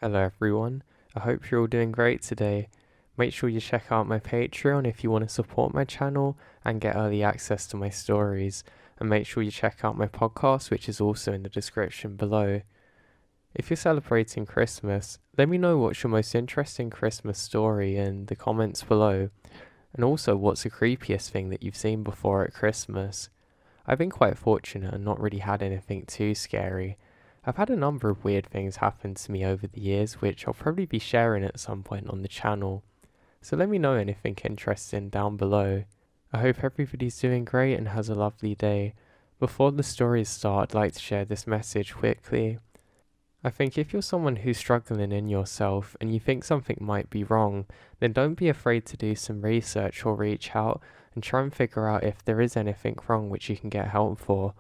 Hello everyone, I hope you're all doing great today. Make sure you check out my Patreon if you want to support my channel and get early access to my stories, and make sure you check out my podcast, which is also in the description below. If you're celebrating Christmas, let me know what's your most interesting Christmas story in the comments below, and also what's the creepiest thing that you've seen before at Christmas. I've been quite fortunate and not really had anything too scary. I've had a number of weird things happen to me over the years, which I'll probably be sharing at some point on the channel. So let me know anything interesting down below. I hope everybody's doing great and has a lovely day. Before the stories start, I'd like to share this message quickly. I think if you're someone who's struggling in yourself and you think something might be wrong, then don't be afraid to do some research or reach out and try and figure out if there is anything wrong which you can get help for.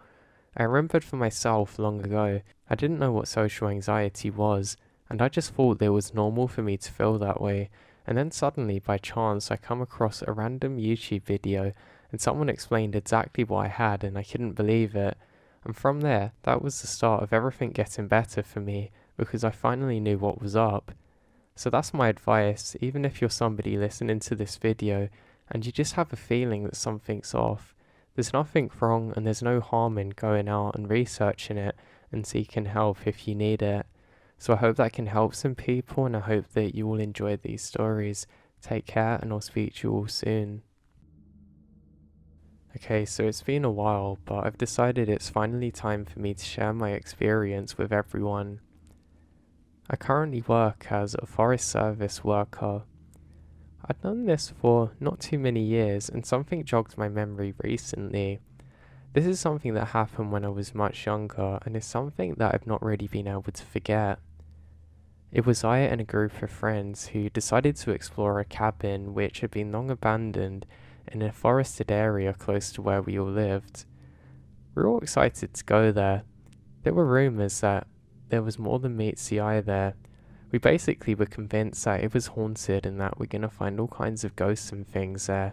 I remembered for myself long ago, I didn't know what social anxiety was, and I just thought it was normal for me to feel that way, and then suddenly by chance I come across a random YouTube video and someone explained exactly what I had and I couldn't believe it. And from there, that was the start of everything getting better for me because I finally knew what was up. So that's my advice, even if you're somebody listening to this video and you just have a feeling that something's off. There's nothing wrong and there's no harm in going out and researching it and seeking help if you need it. So I hope that can help some people and I hope that you all enjoy these stories. Take care and I'll speak to you all soon. Okay, so it's been a while, but I've decided it's finally time for me to share my experience with everyone. I currently work as a forest service worker. I'd done this for not too many years and something jogged my memory recently. This is something that happened when I was much younger and is something that I've not really been able to forget. It was I and a group of friends who decided to explore a cabin which had been long abandoned in a forested area close to where we all lived. We were all excited to go there. There were rumours that there was more than meets the eye there. We basically were convinced that it was haunted and that we're going to find all kinds of ghosts and things there.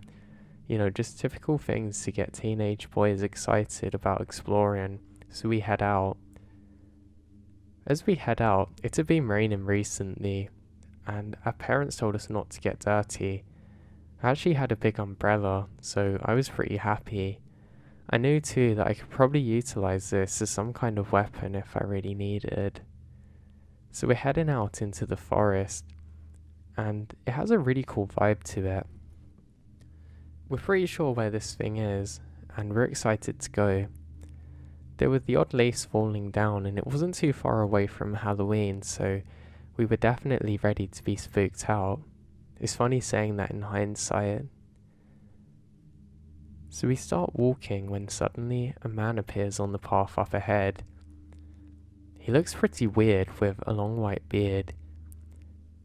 You know, just typical things to get teenage boys excited about exploring, so we head out. As we head out, it had been raining recently, and our parents told us not to get dirty. I actually had a big umbrella, so I was pretty happy. I knew too that I could probably utilise this as some kind of weapon if I really needed. So we're heading out into the forest, and it has a really cool vibe to it. We're pretty sure where this thing is, and we're excited to go. There were the odd leaves falling down, and it wasn't too far away from Halloween, so we were definitely ready to be spooked out. It's funny saying that in hindsight. So we start walking when suddenly a man appears on the path up ahead. He looks pretty weird with a long white beard.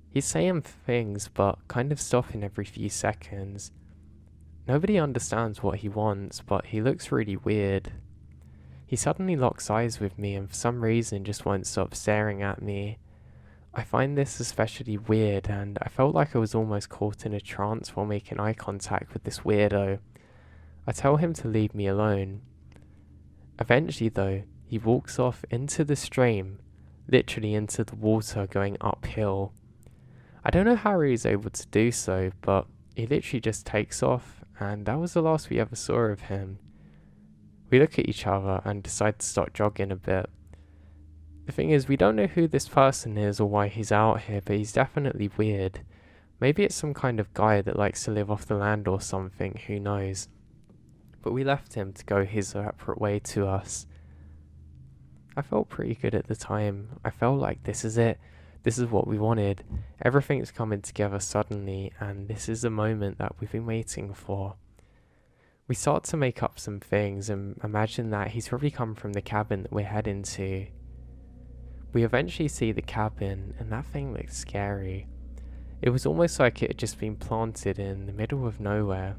He's saying things but kind of stopping every few seconds. Nobody understands what he wants, but he looks really weird. He suddenly locks eyes with me and for some reason just won't stop staring at me. I find this especially weird and I felt like I was almost caught in a trance while making eye contact with this weirdo. I tell him to leave me alone. Eventually though, he walks off into the stream, literally into the water going uphill. I don't know how he was able to do so, but he literally just takes off and that was the last we ever saw of him. We look at each other and decide to start jogging a bit. The thing is, we don't know who this person is or why he's out here, but he's definitely weird. Maybe it's some kind of guy that likes to live off the land or something, who knows. But we left him to go his separate way to us. I felt pretty good at the time. I felt like this is it. This is what we wanted. Everything's coming together suddenly, and this is the moment that we've been waiting for. We start to make up some things and imagine that he's probably come from the cabin that we're heading to. We eventually see the cabin and that thing looked scary. It was almost like it had just been planted in the middle of nowhere.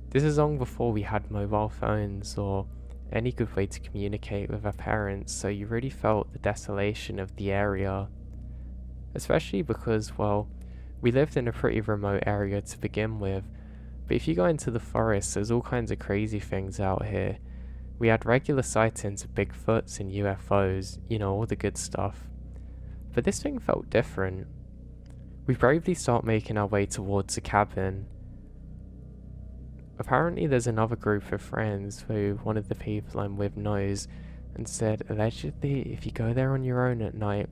This is long before we had mobile phones or any good way to communicate with our parents, so you really felt the desolation of the area. Especially because, well, we lived in a pretty remote area to begin with, but if you go into the forest, there's all kinds of crazy things out here. We had regular sightings of Bigfoots and UFOs, you know, all the good stuff. but this thing felt different. We bravely start making our way towards the cabin. Apparently there's another group of friends who one of the people I'm with knows, and said allegedly if you go there on your own at night,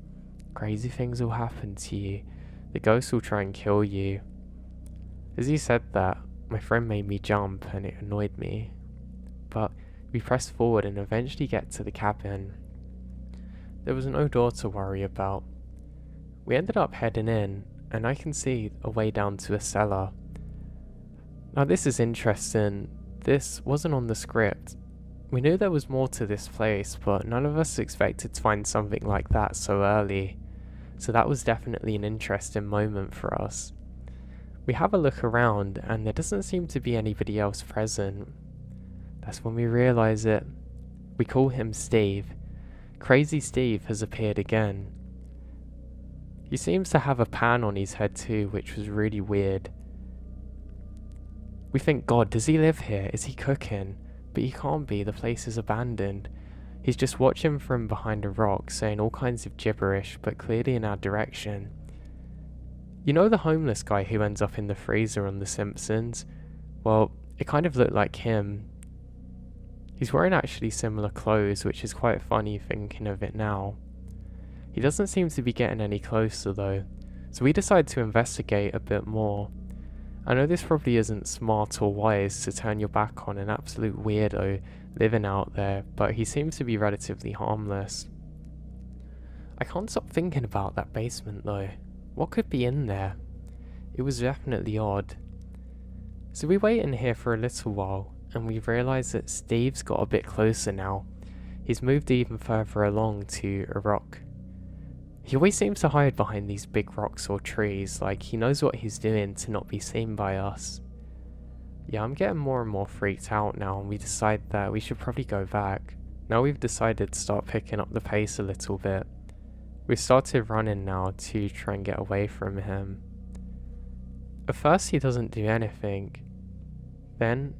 crazy things will happen to you. The ghosts will try and kill you. As he said that, my friend made me jump and it annoyed me. But we pressed forward and eventually get to the cabin. There was no door to worry about. We ended up heading in, and I can see a way down to a cellar. Now this is interesting. This wasn't on the script. We knew there was more to this place, but none of us expected to find something like that so early. So that was definitely an interesting moment for us. We have a look around, and there doesn't seem to be anybody else present. That's when we realise it. We call him Steve. Crazy Steve has appeared again. He seems to have a pan on his head too, which was really weird. We think, God, does he live here? Is he cooking? But he can't be, the place is abandoned. He's just watching from behind a rock, saying all kinds of gibberish, but clearly in our direction. You know the homeless guy who ends up in the freezer on The Simpsons? Well, it kind of looked like him. He's wearing actually similar clothes, which is quite funny thinking of it now. He doesn't seem to be getting any closer though, so we decide to investigate a bit more. I know this probably isn't smart or wise to turn your back on an absolute weirdo living out there, but he seems to be relatively harmless. I can't stop thinking about that basement though. What could be in there? It was definitely odd. So we wait in here for a little while, and we realise that Steve's got a bit closer now. He's moved even further along to a rock. He always seems to hide behind these big rocks or trees, like he knows what he's doing to not be seen by us. Yeah, I'm getting more and more freaked out now, and we decide that we should probably go back. Now we've decided to start picking up the pace a little bit. We've started running now to try and get away from him. At first he doesn't do anything. Then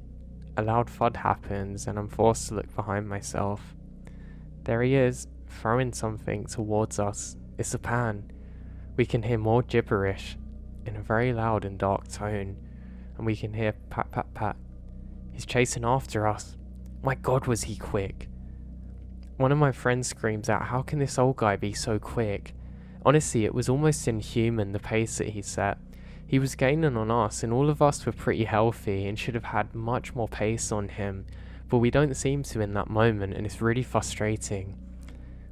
a loud thud happens and I'm forced to look behind myself. There he is, throwing something towards us. It's a pan. We can hear more gibberish in a very loud and dark tone, and we can hear pat pat pat. He's chasing after us. My God, was he quick. One of my friends screams out, how can this old guy be so quick? Honestly, it was almost inhuman the pace that he set. He was gaining on us, and all of us were pretty healthy and should have had much more pace on him, but we don't seem to in that moment, and it's really frustrating.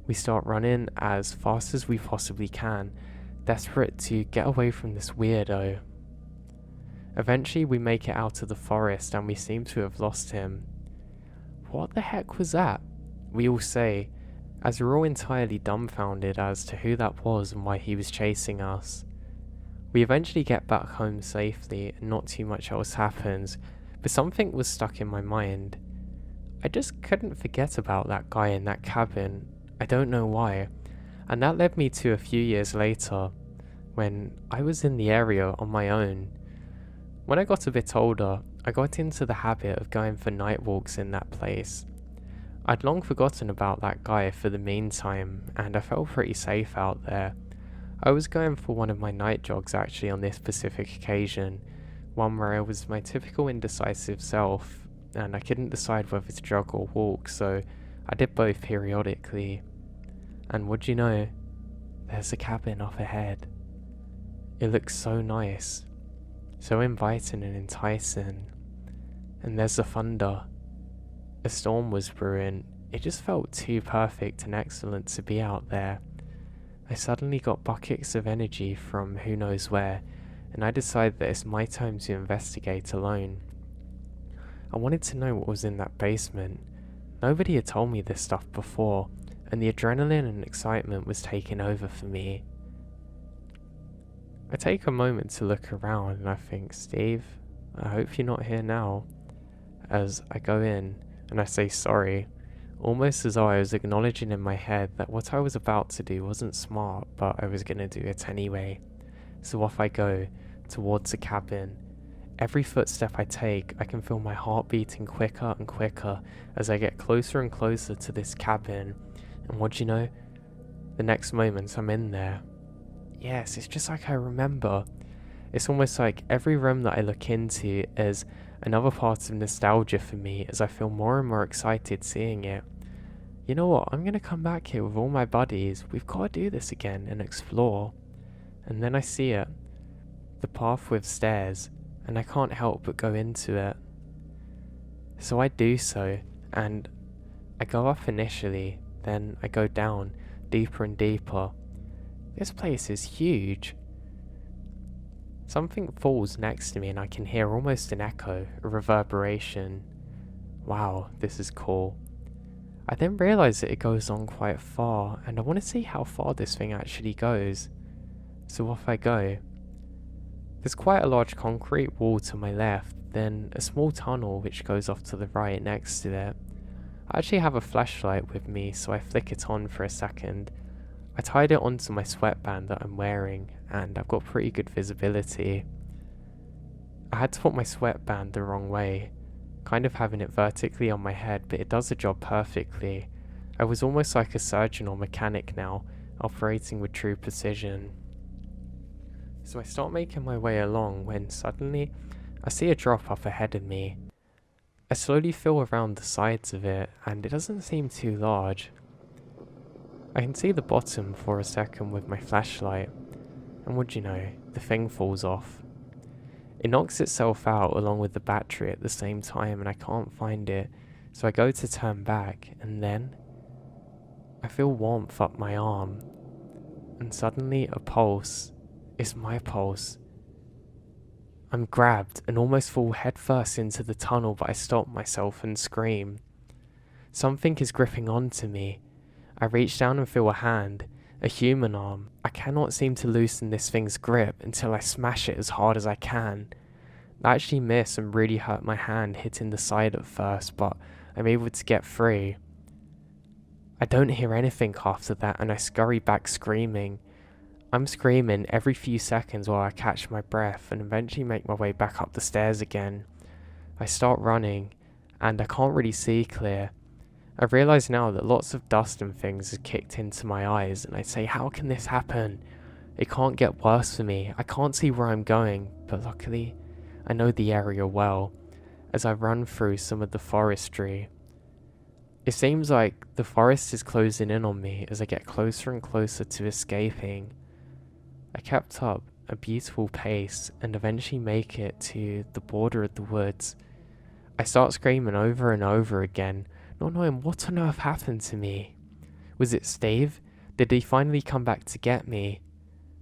We start running as fast as we possibly can, desperate to get away from this weirdo. Eventually we make it out of the forest and we seem to have lost him. What the heck was that? We all say, as we're all entirely dumbfounded as to who that was and why he was chasing us. We eventually get back home safely and not too much else happens, but something was stuck in my mind. I just couldn't forget about that guy in that cabin. I don't know why, and that led me to a few years later, when I was in the area on my own. When I got a bit older, I got into the habit of going for night walks in that place. I'd long forgotten about that guy for the meantime, and I felt pretty safe out there. I was going for one of my night jogs actually on this specific occasion, one where I was my typical indecisive self, and I couldn't decide whether to jog or walk, so I did both periodically. And would you know, there's a cabin up ahead. It looks so nice, so inviting and enticing. And there's the thunder. A storm was brewing. It just felt too perfect and excellent to be out there. I suddenly got buckets of energy from who knows where, and I decided that it's my time to investigate alone. I wanted to know what was in that basement. Nobody had told me this stuff before, and the adrenaline and excitement was taking over for me. I take a moment to look around and I think, Steve, I hope you're not here now. As I go in and I say sorry, almost as though I was acknowledging in my head that what I was about to do wasn't smart, but I was going to do it anyway. So off I go towards the cabin. Every footstep I take, I can feel my heart beating quicker and quicker as I get closer and closer to this cabin. And what do you know? The next moment I'm in there. Yes, it's just like I remember. It's almost like every room that I look into is another part of nostalgia for me as I feel more and more excited seeing it. You know what, I'm gonna come back here with all my buddies, we've gotta do this again and explore. And then I see it, the path with stairs, and I can't help but go into it. So I do so, and I go up initially, then I go down, deeper and deeper. This place is huge. Something falls next to me and I can hear almost an echo, a reverberation. Wow, this is cool. I then realise that it goes on quite far, and I want to see how far this thing actually goes. So off I go. There's quite a large concrete wall to my left, then a small tunnel which goes off to the right next to it. I actually have a flashlight with me, so I flick it on for a second. I tied it onto my sweatband that I'm wearing, and I've got pretty good visibility. I had to put my sweatband the wrong way, kind of having it vertically on my head, but it does the job perfectly. I was almost like a surgeon or mechanic now, operating with true precision. So I start making my way along when suddenly I see a drop off ahead of me. I slowly feel around the sides of it, and it doesn't seem too large. I can see the bottom for a second with my flashlight, and would you know, the thing falls off. It knocks itself out along with the battery at the same time, and I can't find it, so I go to turn back, and then I feel warmth up my arm, and suddenly a pulse. It's my pulse. I'm grabbed and almost fall headfirst into the tunnel, but I stop myself and scream. Something is gripping onto me. I reach down and feel a hand, a human arm. I cannot seem to loosen this thing's grip until I smash it as hard as I can. I actually miss and really hurt my hand hitting the side at first, but I'm able to get free. I don't hear anything after that, and I scurry back screaming. I'm screaming every few seconds while I catch my breath and eventually make my way back up the stairs again. I start running, and I can't really see clear. I realise now that lots of dust and things have kicked into my eyes, and I say, how can this happen? It can't get worse for me. I can't see where I'm going, but luckily, I know the area well, as I run through some of the forestry. It seems like the forest is closing in on me as I get closer and closer to escaping. I kept up a beautiful pace and eventually make it to the border of the woods. I start screaming over and over again, not knowing what on earth happened to me. Was it Steve? Did he finally come back to get me?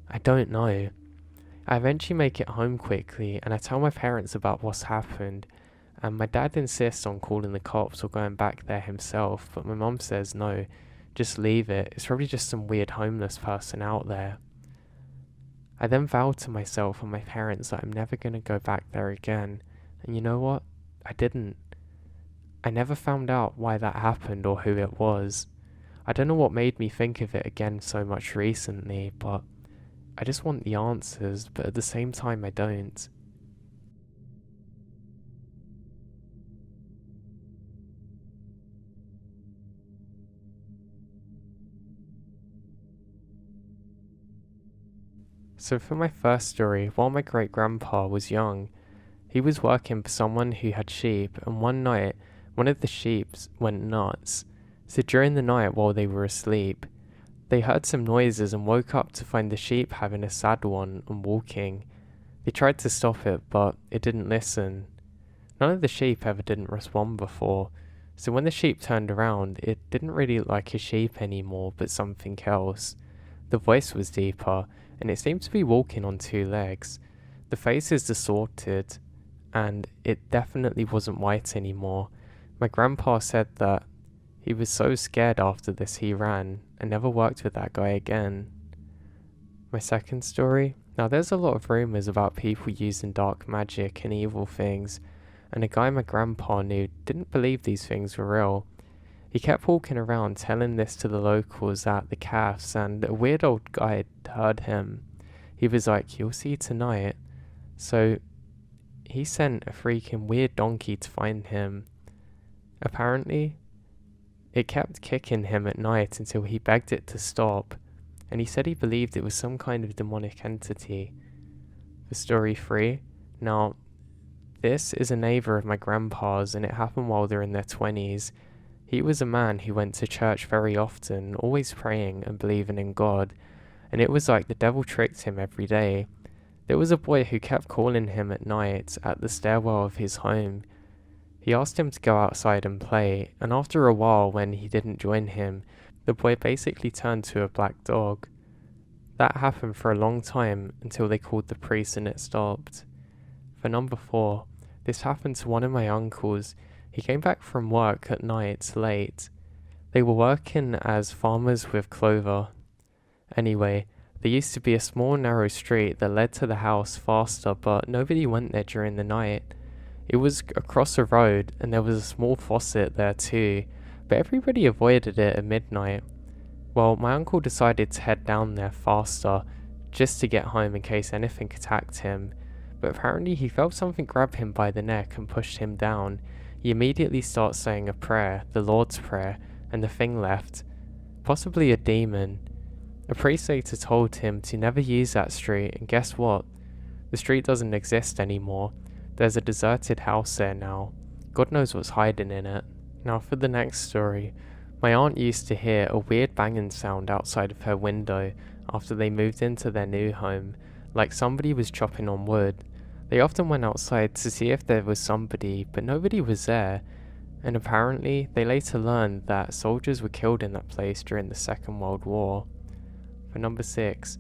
I don't know. I eventually make it home quickly and I tell my parents about what's happened, and my dad insists on calling the cops or going back there himself, but my mum says no, just leave it, it's probably just some weird homeless person out there. I then vowed to myself and my parents that I'm never going to go back there again, and you know what? I didn't. I never found out why that happened or who it was. I don't know what made me think of it again so much recently, but I just want the answers, but at the same time I don't. So for my first story, while my great-grandpa was young, he was working for someone who had sheep, and one night, one of the sheep went nuts. So during the night while they were asleep, they heard some noises and woke up to find the sheep having a saddle on and walking. They tried to stop it, but it didn't listen. None of the sheep ever didn't respond before, so when the sheep turned around, it didn't really look like a sheep anymore, but something else. The voice was deeper, and it seemed to be walking on two legs. The face is distorted, and it definitely wasn't white anymore. My grandpa said that he was so scared after this he ran, and never worked with that guy again. My second story? Now there's a lot of rumours about people using dark magic and evil things, and a guy my grandpa knew didn't believe these things were real. He kept walking around telling this to the locals at the cafes, and a weird old guy had heard him. He was like, "You'll see tonight." So he sent a freaking weird donkey to find him. Apparently, it kept kicking him at night until he begged it to stop. and he said he believed it was some kind of demonic entity. For story 3, now, this is a neighbour of my grandpa's, and it happened while they're in their 20s. He was a man who went to church very often, always praying and believing in God, and it was like the devil tricked him every day. There was a boy who kept calling him at night at the stairwell of his home. He asked him to go outside and play, and after a while when he didn't join him, the boy basically turned to a black dog. That happened for a long time until they called the priest and it stopped. For number 4, this happened to one of my uncles. He came back from work at night late. They were working as farmers with clover. Anyway, there used to be a small narrow street that led to the house faster, but nobody went there during the night. It was across a road and there was a small faucet there too, but everybody avoided it at midnight. Well, my uncle decided to head down there faster, just to get home in case anything attacked him, but apparently he felt something grab him by the neck and pushed him down. He immediately starts saying a prayer, the Lord's Prayer, and the thing left. Possibly a demon. A priest later told him to never use that street, and guess what? The street doesn't exist anymore. There's a deserted house there now. God knows what's hiding in it. Now for the next story. My aunt used to hear a weird banging sound outside of her window after they moved into their new home, like somebody was chopping on wood. They often went outside to see if there was somebody, but nobody was there, and apparently they later learned that soldiers were killed in that place during the Second World War. For number 6,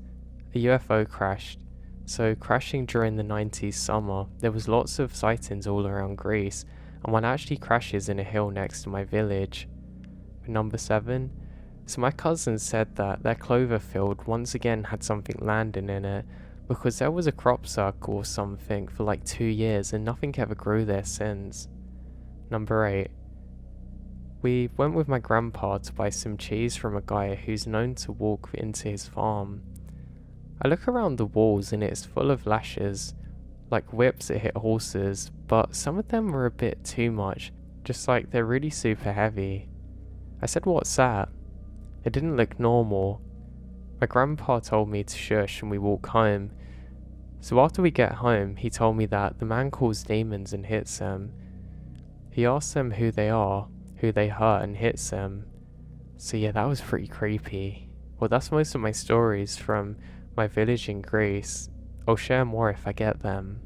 a UFO crashed. So crashing during the 90s summer, there was lots of sightings all around Greece, and one actually crashes in a hill next to my village. Number 7. So my cousin said that their clover field once again had something landing in it, because there was a crop circle or something for like 2 years and nothing ever grew there since. Number 8. We went with my grandpa to buy some cheese from a guy who's known to walk into his farm. I look around the walls and it's full of lashes, like whips that hit horses, but some of them were a bit too much, just like they're really super heavy. I said, "What's that?" It didn't look normal. My grandpa told me to shush and we walk home. So after we get home, he told me that the man calls demons and hits them. He asks them who they are, who they hurt, and hits them. So yeah, that was pretty creepy. Well, that's most of my stories from my village in Greece. I'll share more if I get them.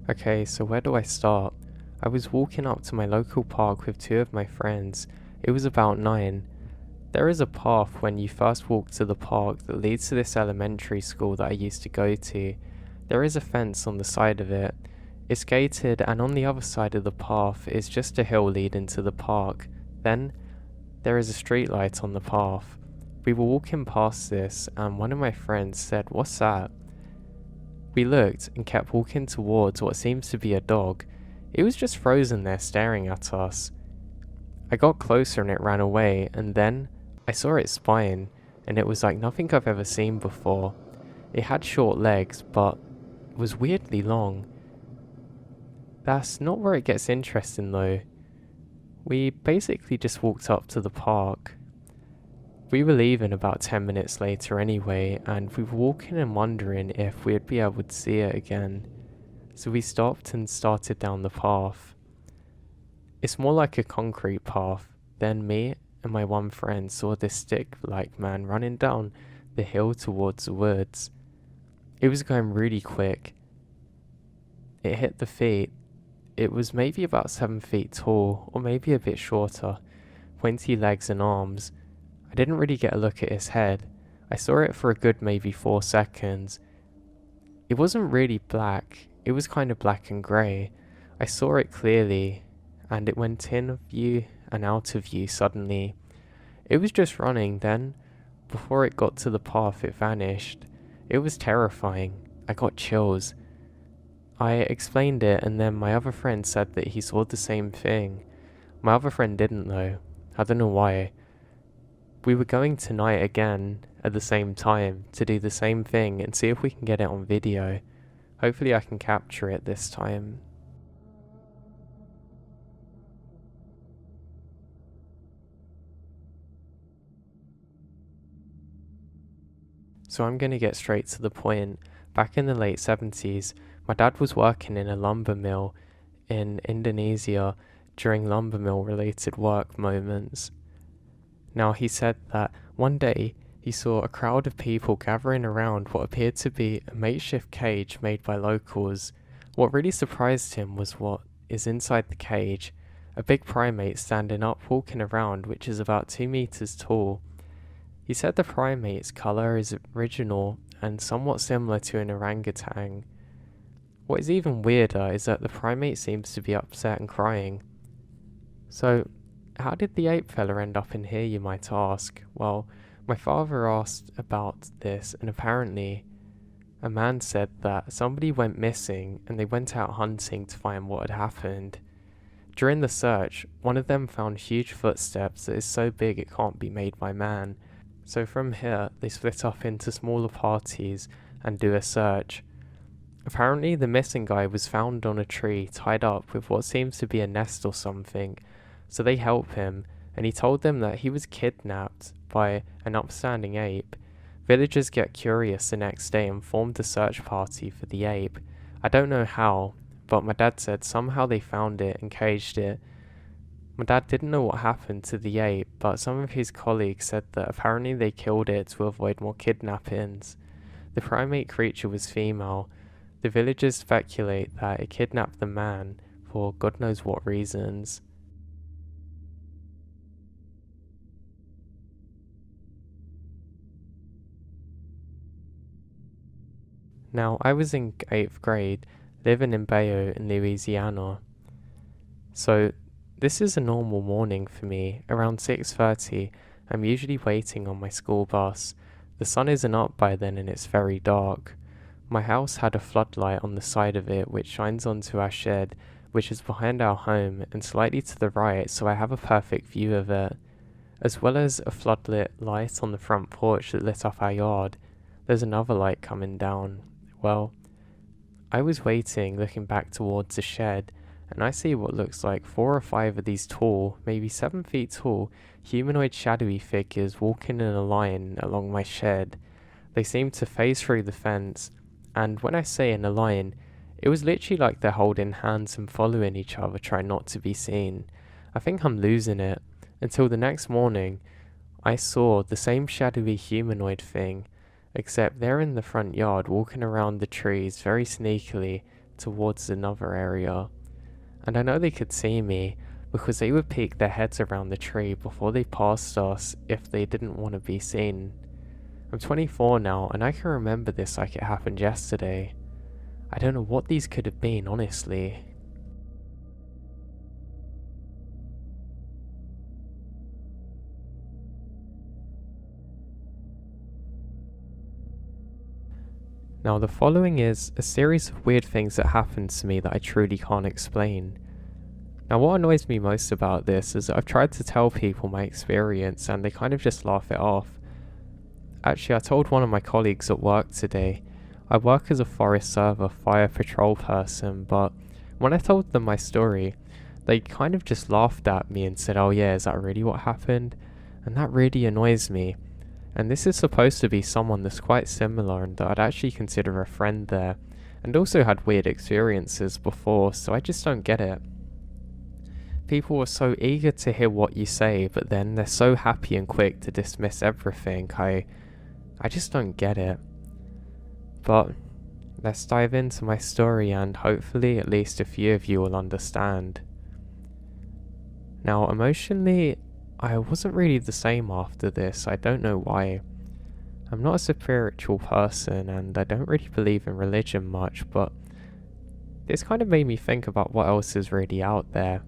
Okay, so where do I start? I was walking up to my local park with 2 of my friends. It was about 9. There is a path when you first walk to the park that leads to this elementary school that I used to go to. There is a fence on the side of it. It's gated, and on the other side of the path is just a hill leading to the park. Then, there is a street light on the path. We were walking past this, and one of my friends said, "What's that?" We looked and kept walking towards what seems to be a dog. It was just frozen there staring at us. I got closer and it ran away, and then I saw its spine, and it was like nothing I've ever seen before. It had short legs, but it was weirdly long. That's not where it gets interesting though. We basically just walked up to the park. We were leaving about 10 minutes later anyway, and we were walking and wondering if we'd be able to see it again. So we stopped and started down the path. It's more like a concrete path. Then me and my one friend saw this stick-like man running down the hill towards the woods. It was going really quick. It hit the feet. It was maybe about 7 feet tall, or maybe a bit shorter, pointy legs and arms. I didn't really get a look at his head. I saw it for a good maybe 4 seconds. It wasn't really black, it was kind of black and grey. I saw it clearly, and it went in view and out of view suddenly. It was just running then. Before it got to the path, it vanished. It was terrifying. I got chills. I explained it, and then my other friend said that he saw the same thing. My other friend didn't though. I don't know why. We were going tonight again at the same time to do the same thing and see if we can get it on video. Hopefully I can capture it this time. So I'm going to get straight to the point. Back in the late 70s, my dad was working in a lumber mill in Indonesia during lumber mill related work moments. Now, he said that one day he saw a crowd of people gathering around what appeared to be a makeshift cage made by locals. What really surprised him was what is inside the cage: a big primate standing up walking around, which is about 2 meters tall. He said the primate's colour is original and somewhat similar to an orangutan. What is even weirder is that the primate seems to be upset and crying. So, how did the ape fella end up in here, you might ask? Well, my father asked about this, and apparently a man said that somebody went missing and they went out hunting to find what had happened. During the search, one of them found huge footsteps that is so big it can't be made by man. So from here, they split up into smaller parties and do a search. Apparently, the missing guy was found on a tree tied up with what seems to be a nest or something, so they help him, and he told them that he was kidnapped by an upstanding ape. Villagers get curious the next day and formed a search party for the ape. I don't know how, but my dad said somehow they found it and caged it. My dad didn't know what happened to the ape, but some of his colleagues said that apparently they killed it to avoid more kidnappings. The primate creature was female. The villagers speculate that it kidnapped the man for God knows what reasons. Now, I was in 8th grade, living in Bayeux in Louisiana. So, this is a normal morning for me. Around 6:30, I'm usually waiting on my school bus. The sun isn't up by then and it's very dark. My house had a floodlight on the side of it which shines onto our shed, which is behind our home and slightly to the right, so I have a perfect view of it, as well as a floodlit light on the front porch that lit up our yard. There's another light coming down. Well, I was waiting, looking back towards the shed, and I see what looks like 4 or 5 of these tall, maybe 7 feet tall, humanoid shadowy figures walking in a line along my shed. They seemed to phase through the fence, and when I say in a line, it was literally like they're holding hands and following each other, trying not to be seen. I think I'm losing it, until the next morning, I saw the same shadowy humanoid thing, except they're in the front yard walking around the trees very sneakily towards another area. And I know they could see me because they would peek their heads around the tree before they passed us if they didn't want to be seen. I'm 24 now and I can remember this like it happened yesterday. I don't know what these could have been, honestly. Now, the following is a series of weird things that happened to me that I truly can't explain. Now, what annoys me most about this is that I've tried to tell people my experience and they kind of just laugh it off. Actually, I told one of my colleagues at work today. I work as a Forest Server fire patrol person, but when I told them my story, they kind of just laughed at me and said, "Oh yeah, is that really what happened?" And that really annoys me. And this is supposed to be someone that's quite similar and that I'd actually consider a friend there, and also had weird experiences before, so I just don't get it. People are so eager to hear what you say, but then they're so happy and quick to dismiss everything. I just don't get it. But let's dive into my story and hopefully at least a few of you will understand. Now, emotionally, I wasn't really the same after this. I don't know why. I'm not a spiritual person and I don't really believe in religion much, but this kind of made me think about what else is really out there.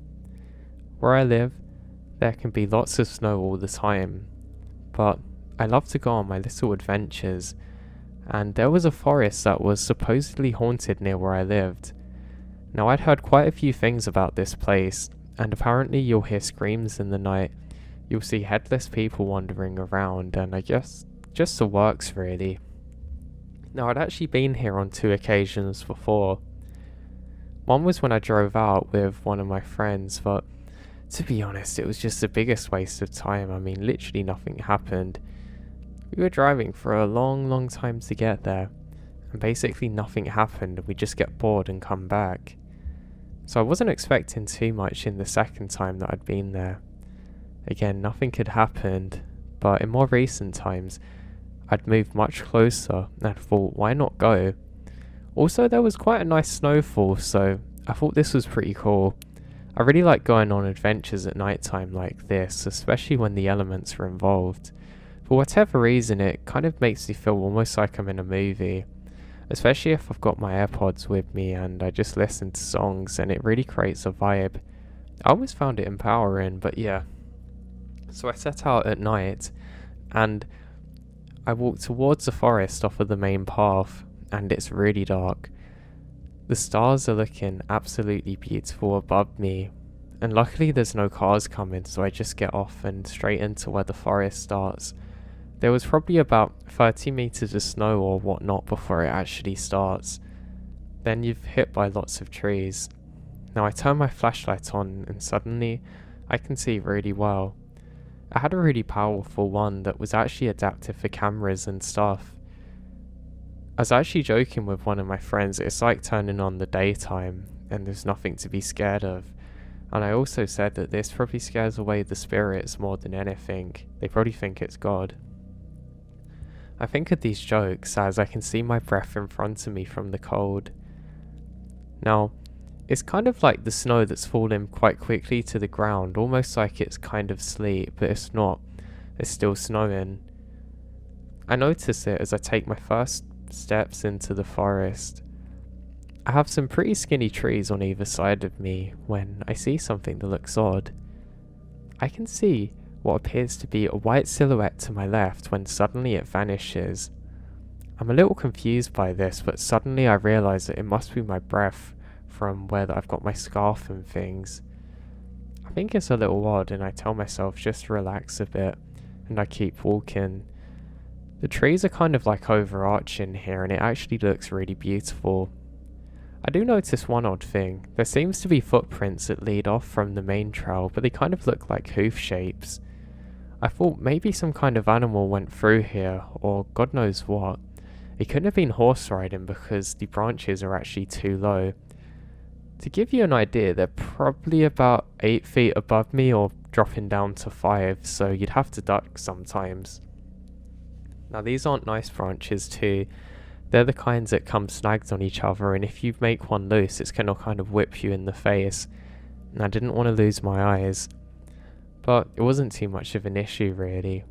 Where I live, there can be lots of snow all the time, but I love to go on my little adventures, and there was a forest that was supposedly haunted near where I lived. Now, I'd heard quite a few things about this place, and apparently you'll hear screams in the night. You'll see headless people wandering around, and I guess just the works really. Now, I'd actually been here on 2 occasions before. One was when I drove out with one of my friends, but to be honest, it was just the biggest waste of time. I mean, literally nothing happened. We were driving for a long time to get there, and basically nothing happened and we just get bored and come back. So I wasn't expecting too much in the second time that I'd been there. Again, nothing had happened, but in more recent times, I'd moved much closer and I thought, why not go? Also, there was quite a nice snowfall, so I thought this was pretty cool. I really like going on adventures at night time like this, especially when the elements are involved. For whatever reason, it kind of makes me feel almost like I'm in a movie, especially if I've got my AirPods with me and I just listen to songs, and it really creates a vibe. I always found it empowering, but yeah. So I set out at night and I walked towards the forest off of the main path, and it's really dark. The stars are looking absolutely beautiful above me, and luckily there's no cars coming, so I just get off and straight into where the forest starts. There was probably about 30 meters of snow or whatnot before it actually starts. Then you've hit by lots of trees. Now I turn my flashlight on and suddenly I can see really well. I had a really powerful one that was actually adapted for cameras and stuff. I was actually joking with one of my friends, it's like turning on the daytime and there's nothing to be scared of. And I also said that this probably scares away the spirits more than anything. They probably think it's God. I think of these jokes as I can see my breath in front of me from the cold. Now, it's kind of like the snow that's falling quite quickly to the ground, almost like it's kind of sleep, but it's not. It's still snowing. I notice it as I take my first steps into the forest. I have some pretty skinny trees on either side of me when I see something that looks odd. I can see what appears to be a white silhouette to my left when suddenly it vanishes. I'm a little confused by this, but suddenly I realise that it must be my breath from where I've got my scarf and things. I think it's a little odd and I tell myself just to relax a bit, and I keep walking. The trees are kind of like overarching here and it actually looks really beautiful. I do notice one odd thing. There seems to be footprints that lead off from the main trail, but they kind of look like hoof shapes. I thought maybe some kind of animal went through here, or God knows what. It couldn't have been horse riding because the branches are actually too low. To give you an idea, they're probably about 8 feet above me or dropping down to 5, so you'd have to duck sometimes. Now these aren't nice branches too. They're the kinds that come snagged on each other, and if you make one loose, it's going to kind of whip you in the face. And I didn't want to lose my eyes. But it wasn't too much of an issue really.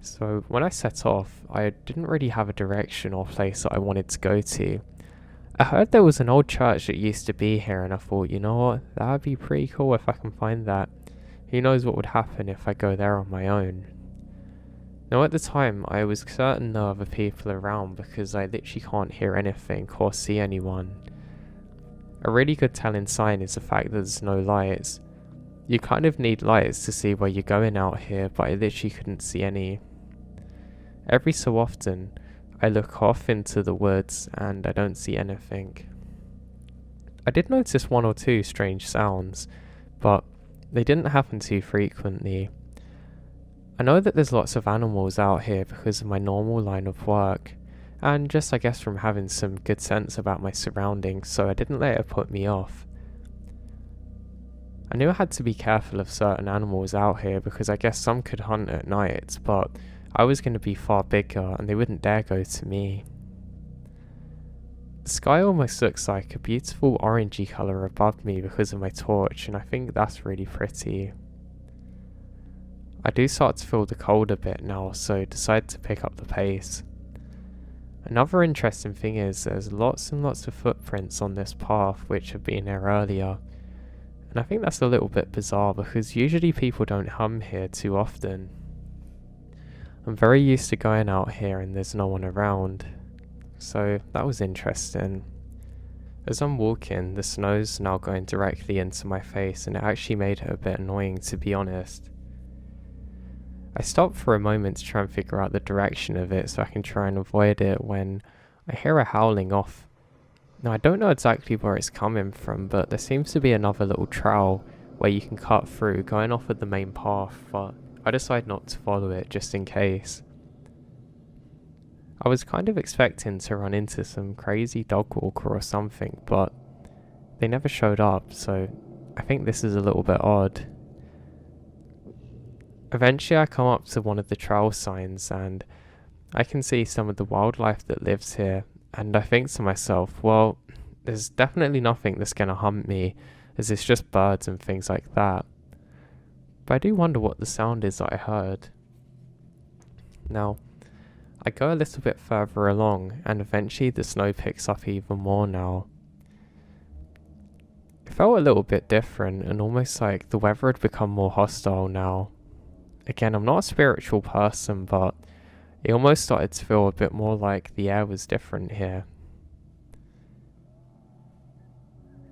So when I set off, I didn't really have a direction or place that I wanted to go to. I heard there was an old church that used to be here, and I thought, you know what, that would be pretty cool if I can find that. Who knows what would happen if I go there on my own. Now at the time, I was certain no other people around because I literally can't hear anything or see anyone. A really good telling sign is the fact that there's no lights. You kind of need lights to see where you're going out here, but I literally couldn't see any. Every so often, I look off into the woods and I don't see anything. I did notice one or two strange sounds, but they didn't happen too frequently. I know that there's lots of animals out here because of my normal line of work, and just I guess from having some good sense about my surroundings, so I didn't let it put me off. I knew I had to be careful of certain animals out here because I guess some could hunt at night, but I was going to be far bigger and they wouldn't dare go to me. The sky almost looks like a beautiful orangey colour above me because of my torch, and I think that's really pretty. I do start to feel the cold a bit now, so decide to pick up the pace. Another interesting thing is there's lots and lots of footprints on this path which have been here earlier, and I think that's a little bit bizarre because usually people don't come here too often. I'm very used to going out here and there's no one around, so that was interesting. As I'm walking, the snow's now going directly into my face and it actually made it a bit annoying, to be honest. I stopped for a moment to try and figure out the direction of it so I can try and avoid it when I hear a howling off. Now I don't know exactly where it's coming from, but there seems to be another little trail where you can cut through going off of the main path, but I decide not to follow it just in case. I was kind of expecting to run into some crazy dog walker or something, but they never showed up, so I think this is a little bit odd. Eventually I come up to one of the trail signs and I can see some of the wildlife that lives here, and I think to myself, well, there's definitely nothing that's going to hunt me, as it's just birds and things like that. But I do wonder what the sound is that I heard. Now, I go a little bit further along, and eventually the snow picks up even more now. It felt a little bit different, and almost like the weather had become more hostile now. Again, I'm not a spiritual person, but it almost started to feel a bit more like the air was different here.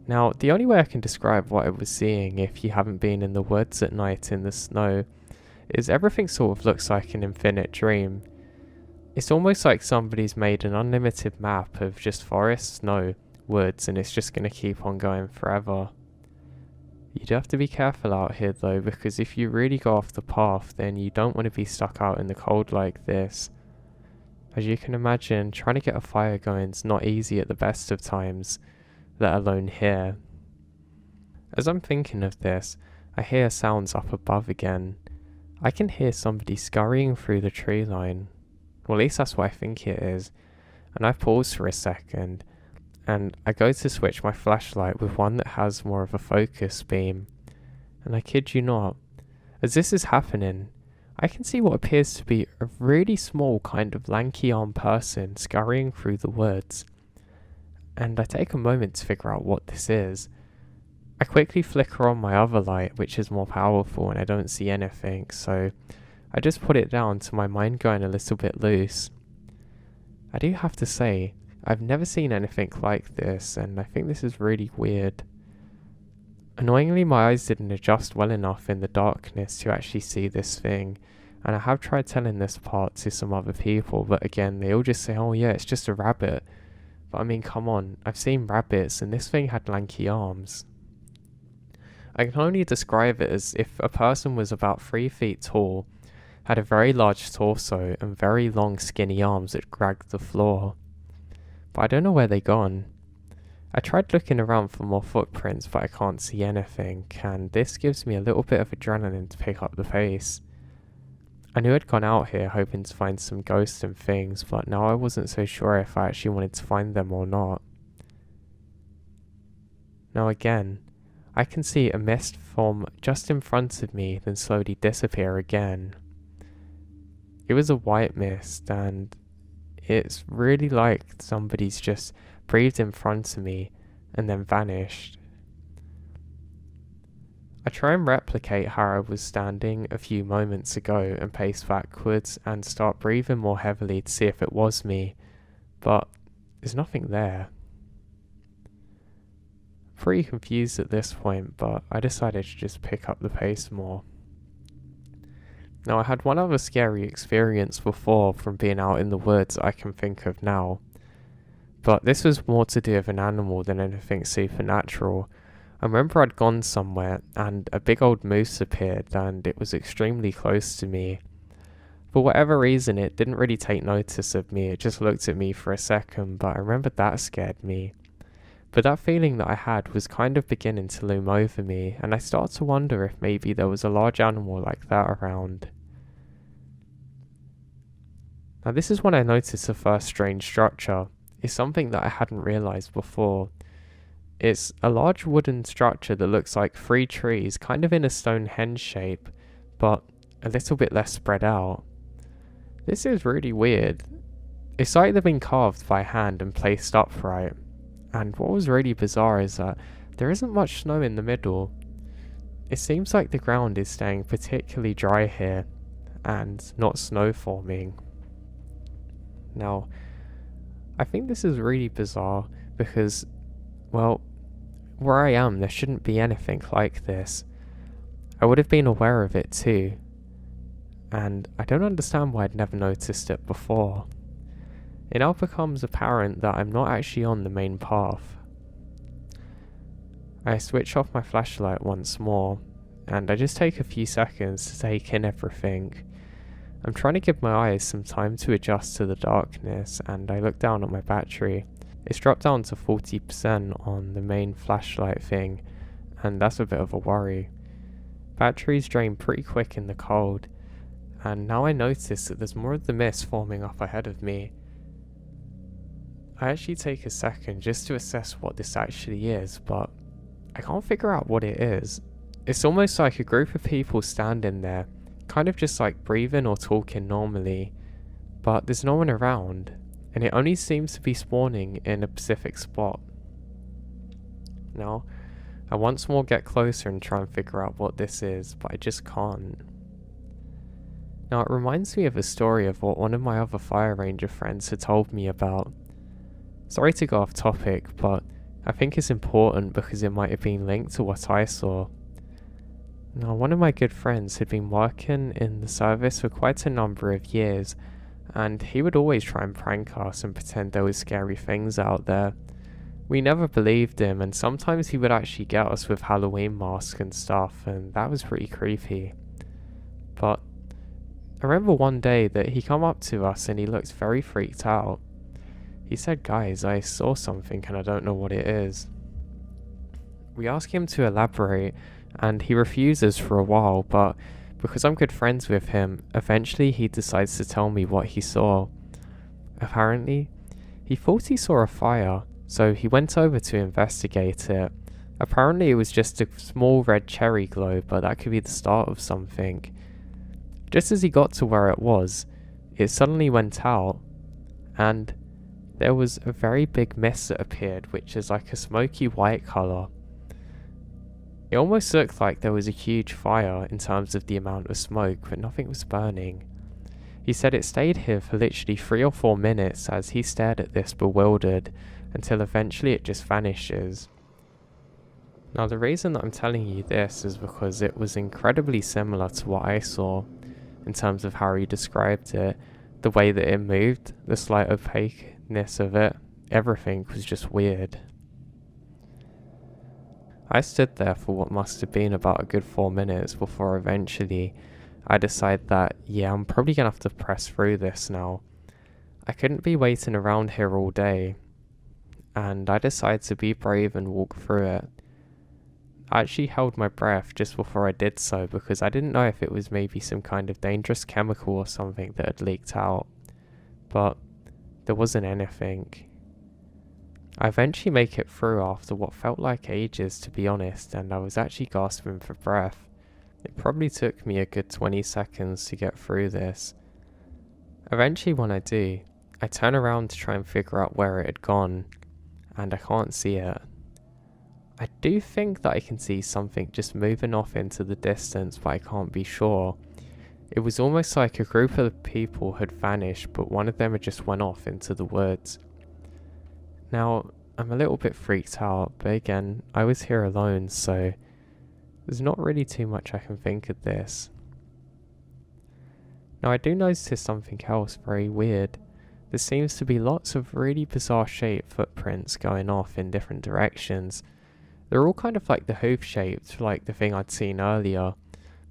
Now, the only way I can describe what I was seeing if you haven't been in the woods at night in the snow is everything sort of looks like an infinite dream. It's almost like somebody's made an unlimited map of just forest, snow, woods, and it's just going to keep on going forever. You do have to be careful out here though, because if you really go off the path, then you don't want to be stuck out in the cold like this. As you can imagine, trying to get a fire going is not easy at the best of times, let alone here. As I'm thinking of this, I hear sounds up above again. I can hear somebody scurrying through the tree line. Well, at least that's what I think it is. And I pause for a second, and I go to switch my flashlight with one that has more of a focus beam. And I kid you not, as this is happening, I can see what appears to be a really small kind of lanky armed person scurrying through the woods. And I take a moment to figure out what this is. I quickly flicker on my other light, which is more powerful, and I don't see anything, so I just put it down to my mind going a little bit loose. I do have to say, I've never seen anything like this, and I think this is really weird. Annoyingly, my eyes didn't adjust well enough in the darkness to actually see this thing, and I have tried telling this part to some other people, but again, they all just say, oh yeah, it's just a rabbit. But I mean, come on, I've seen rabbits, and this thing had lanky arms. I can only describe it as if a person was about 3 feet tall, had a very large torso, and very long skinny arms that dragged the floor. But I don't know where they've gone. I tried looking around for more footprints, but I can't see anything, and this gives me a little bit of adrenaline to pick up the pace. I knew I'd gone out here hoping to find some ghosts and things, but now I wasn't so sure if I actually wanted to find them or not. Now again, I can see a mist form just in front of me, then slowly disappear again. It was a white mist, and it's really like somebody's just breathed in front of me and then vanished. I try and replicate how I was standing a few moments ago and pace backwards and start breathing more heavily to see if it was me, but there's nothing there. Pretty confused at this point, but I decided to just pick up the pace more. Now, I had one other scary experience before from being out in the woods I can think of now, but this was more to do with an animal than anything supernatural. I remember I'd gone somewhere and a big old moose appeared, and it was extremely close to me. For whatever reason, it didn't really take notice of me, it just looked at me for a second, but I remember that scared me. But that feeling that I had was kind of beginning to loom over me, and I started to wonder if maybe there was a large animal like that around. Now this is when I noticed the first strange structure. It's something that I hadn't realised before. It's a large wooden structure that looks like 3 trees, kind of in a Stonehenge shape, but a little bit less spread out. This is really weird. It's like they've been carved by hand and placed upright. And what was really bizarre is that there isn't much snow in the middle. It seems like the ground is staying particularly dry here, and not snow forming. Now, I think this is really bizarre because, well, where I am there shouldn't be anything like this. I would have been aware of it too, and I don't understand why I'd never noticed it before. It now becomes apparent that I'm not actually on the main path. I switch off my flashlight once more, and I just take a few seconds to take in everything. I'm trying to give my eyes some time to adjust to the darkness, and I look down at my battery. It's dropped down to 40% on the main flashlight thing, and that's a bit of a worry. Batteries drain pretty quick in the cold, and now I notice that there's more of the mist forming up ahead of me. I actually take a second just to assess what this actually is, but I can't figure out what it is. It's almost like a group of people standing there, kind of just like breathing or talking normally, but there's no one around, and it only seems to be spawning in a specific spot. Now, I once more get closer and try and figure out what this is, but I just can't. Now, it reminds me of a story of what one of my other Fire Ranger friends had told me about. Sorry to go off topic, but I think it's important because it might have been linked to what I saw. Now, one of my good friends had been working in the service for quite a number of years, and he would always try and prank us and pretend there was scary things out there. We never believed him, and sometimes he would actually get us with Halloween masks and stuff, and that was pretty creepy. But I remember one day that he come up to us and he looked very freaked out. He said, "Guys, I saw something and I don't know what it is." We ask him to elaborate, and he refuses for a while, but because I'm good friends with him, eventually he decides to tell me what he saw. Apparently, he thought he saw a fire, so he went over to investigate it. Apparently it was just a small red cherry glow, but that could be the start of something. Just as he got to where it was, it suddenly went out, and there was a very big mist that appeared, which is like a smoky white colour. It almost looked like there was a huge fire in terms of the amount of smoke, but nothing was burning. He said it stayed here for literally 3 or 4 minutes as he stared at this bewildered, until eventually it just vanishes. Now, the reason that I'm telling you this is because it was incredibly similar to what I saw in terms of how he described it, the way that it moved, the slight opaqueness of it, everything was just weird. I stood there for what must have been about a good 4 minutes before eventually I decided that, yeah, I'm probably gonna have to press through this now. I couldn't be waiting around here all day, and I decided to be brave and walk through it. I actually held my breath just before I did so because I didn't know if it was maybe some kind of dangerous chemical or something that had leaked out, but there wasn't anything. I eventually make it through after what felt like ages, to be honest, and I was actually gasping for breath. It probably took me a good 20 seconds to get through this. Eventually when I do, I turn around to try and figure out where it had gone, and I can't see it. I do think that I can see something just moving off into the distance, but I can't be sure. It was almost like a group of people had vanished, but one of them had just went off into the woods. Now, I'm a little bit freaked out, but again, I was here alone, so there's not really too much I can think of this. Now, I do notice something else very weird. There seems to be lots of really bizarre shaped footprints going off in different directions. They're all kind of like the hoof shaped, like the thing I'd seen earlier,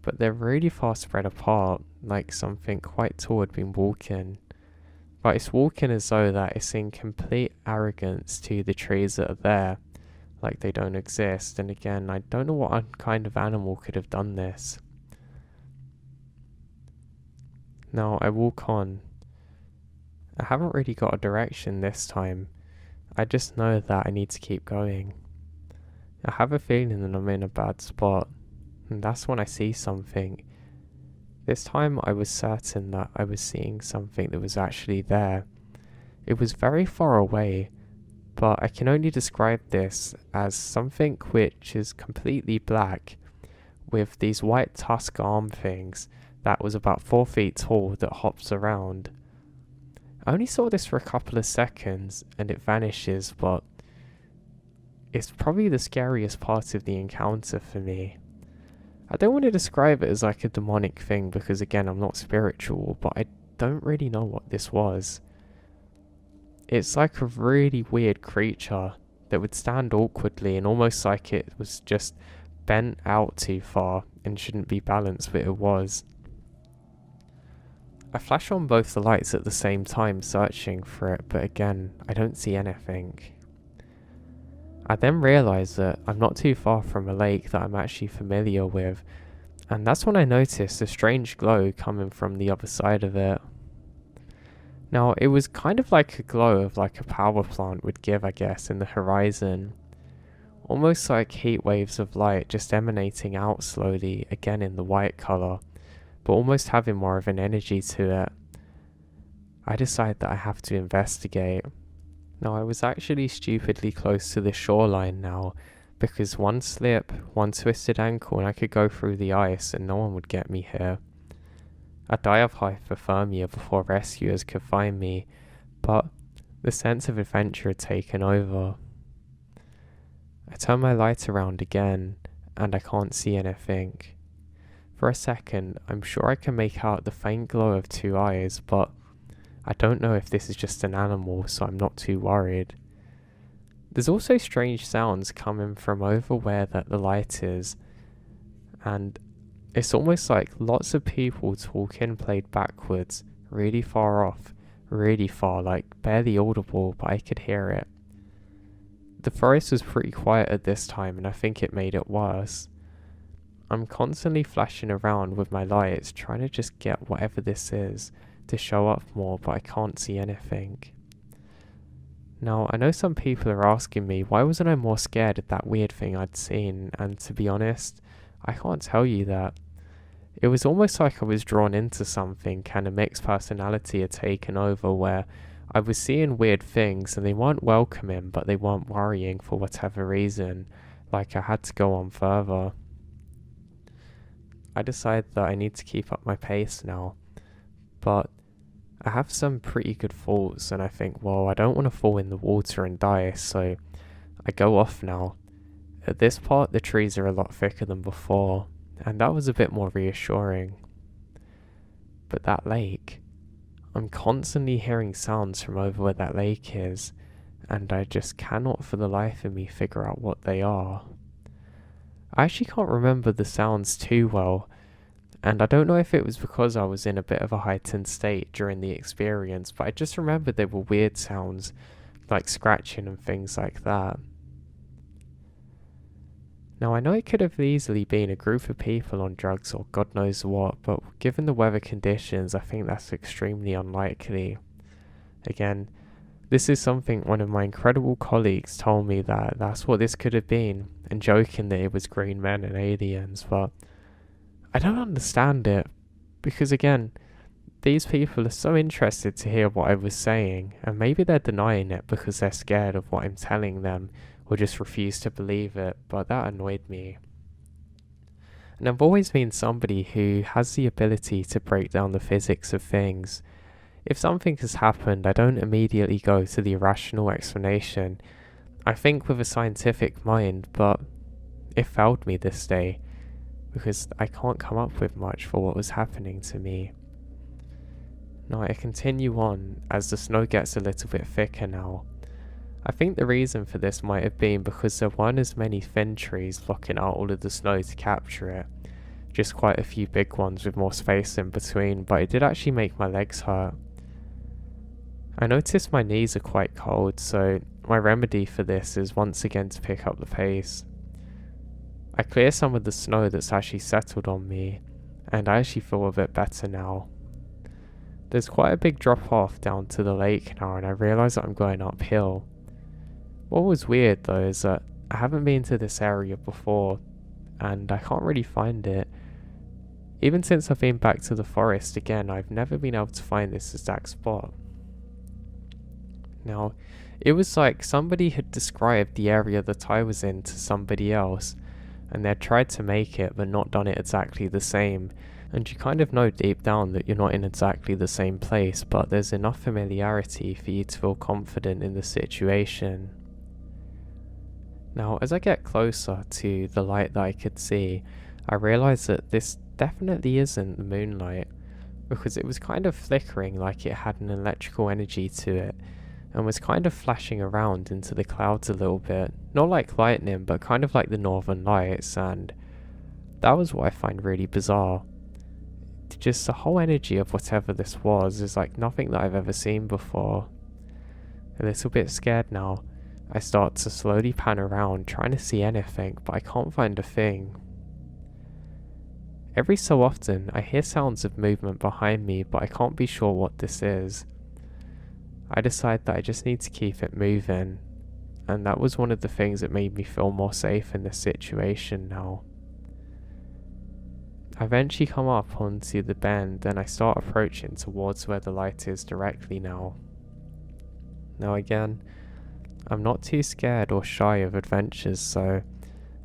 but they're really far spread apart, like something quite tall had been walking. But it's walking as though that it's in complete arrogance to the trees that are there, like they don't exist, and again, I don't know what kind of animal could have done this. Now, I walk on. I haven't really got a direction this time. I just know that I need to keep going. I have a feeling that I'm in a bad spot, and that's when I see something. This time I was certain that I was seeing something that was actually there. It was very far away, but I can only describe this as something which is completely black, with these white tusk arm things that was about 4 feet tall that hops around. I only saw this for a couple of seconds and it vanishes, but it's probably the scariest part of the encounter for me. I don't want to describe it as like a demonic thing because again, I'm not spiritual, but I don't really know what this was. It's like a really weird creature that would stand awkwardly and almost like it was just bent out too far and shouldn't be balanced, but it was. I flash on both the lights at the same time searching for it, but again, I don't see anything. I then realise that I'm not too far from a lake that I'm actually familiar with, and that's when I noticed a strange glow coming from the other side of it. Now, it was kind of like a glow of like a power plant would give, I guess, in the horizon. Almost like heat waves of light just emanating out slowly, again in the white colour, but almost having more of an energy to it. I decide that I have to investigate. Now, I was actually stupidly close to the shoreline now, because one slip, one twisted ankle, and I could go through the ice and no one would get me here. I'd die of hypothermia before rescuers could find me, but the sense of adventure had taken over. I turn my light around again, and I can't see anything. For a second, I'm sure I can make out the faint glow of two eyes, but I don't know if this is just an animal, so I'm not too worried. There's also strange sounds coming from over where the light is, and it's almost like lots of people talking played backwards, really far off, really far, like barely audible, but I could hear it. The forest was pretty quiet at this time, and I think it made it worse. I'm constantly flashing around with my lights, trying to just get whatever this is to show up more, but I can't see anything. Now, I know some people are asking me, why wasn't I more scared of that weird thing I'd seen? And to be honest, I can't tell you that. It was almost like I was drawn into something, and a mixed personality had taken over where I was seeing weird things and they weren't welcoming, but they weren't worrying for whatever reason, like I had to go on further. I decided that I need to keep up my pace now, but I have some pretty good thoughts, and I think, well, I don't want to fall in the water and die, so I go off now. At this part, the trees are a lot thicker than before, and that was a bit more reassuring. But that lake, I'm constantly hearing sounds from over where that lake is, and I just cannot for the life of me figure out what they are. I actually can't remember the sounds too well, and I don't know if it was because I was in a bit of a heightened state during the experience, but I just remember they were weird sounds, like scratching and things like that. Now, I know it could have easily been a group of people on drugs or God knows what, but given the weather conditions, I think that's extremely unlikely. Again, this is something one of my incredible colleagues told me that that's what this could have been, and joking that it was green men and aliens, but I don't understand it, because again, these people are so interested to hear what I was saying, and maybe they're denying it because they're scared of what I'm telling them, or just refuse to believe it, but that annoyed me. And I've always been somebody who has the ability to break down the physics of things. If something has happened, I don't immediately go to the irrational explanation. I think with a scientific mind, but it failed me this day, because I can't come up with much for what was happening to me. Now I continue on as the snow gets a little bit thicker now. I think the reason for this might have been because there weren't as many thin trees blocking out all of the snow to capture it, just quite a few big ones with more space in between, but it did actually make my legs hurt. I noticed my knees are quite cold, so my remedy for this is once again to pick up the pace. I clear some of the snow that's actually settled on me, and I actually feel a bit better now. There's quite a big drop off down to the lake now, and I realise that I'm going uphill. What was weird though is that I haven't been to this area before, and I can't really find it. Even since I've been back to the forest again, I've never been able to find this exact spot. Now, it was like somebody had described the area that I was in to somebody else, and they'd tried to make it but not done it exactly the same, and you kind of know deep down that you're not in exactly the same place, but there's enough familiarity for you to feel confident in the situation. Now, as I get closer to the light that I could see, I realise that this definitely isn't the moonlight, because it was kind of flickering like it had an electrical energy to it, and was kind of flashing around into the clouds a little bit, not like lightning, but kind of like the northern lights, and that was what I find really bizarre. just the whole energy of whatever this was is like nothing that I've ever seen before. A little bit scared now, I start to slowly pan around trying to see anything, but I can't find a thing. Every so often I hear sounds of movement behind me, but I can't be sure what this is. I decide that I just need to keep it moving, and that was one of the things that made me feel more safe in this situation now. I eventually come up onto the bend and I start approaching towards where the light is directly now. Now again, I'm not too scared or shy of adventures, so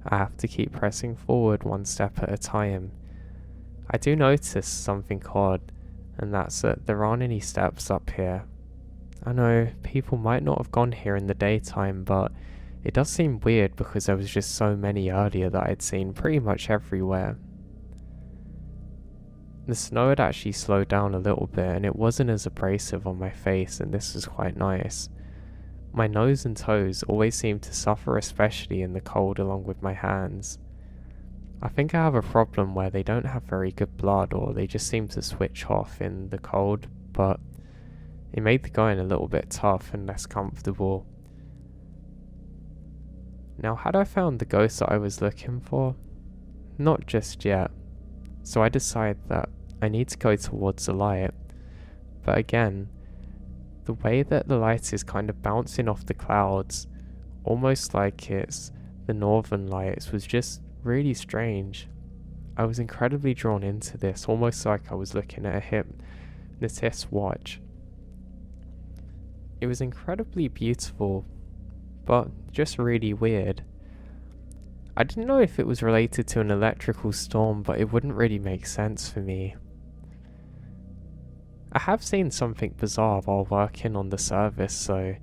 I have to keep pressing forward one step at a time. I do notice something odd, and that's that there aren't any steps up here. I know people might not have gone here in the daytime, but it does seem weird because there was just so many earlier that I'd seen pretty much everywhere. The snow had actually slowed down a little bit and it wasn't as abrasive on my face, and this was quite nice. My nose and toes always seem to suffer, especially in the cold, along with my hands. I think I have a problem where they don't have very good blood, or they just seem to switch off in the cold, but it made the going a little bit tough and less comfortable. Now, had I found the ghost that I was looking for? Not just yet. So I decide that I need to go towards the light, but again, the way that the light is kind of bouncing off the clouds, almost like it's the northern lights, was just really strange. I was incredibly drawn into this, almost like I was looking at a hypnotist's watch. It was incredibly beautiful, but just really weird. I didn't know if it was related to an electrical storm, but it wouldn't really make sense for me. I have seen something bizarre while working on the service, so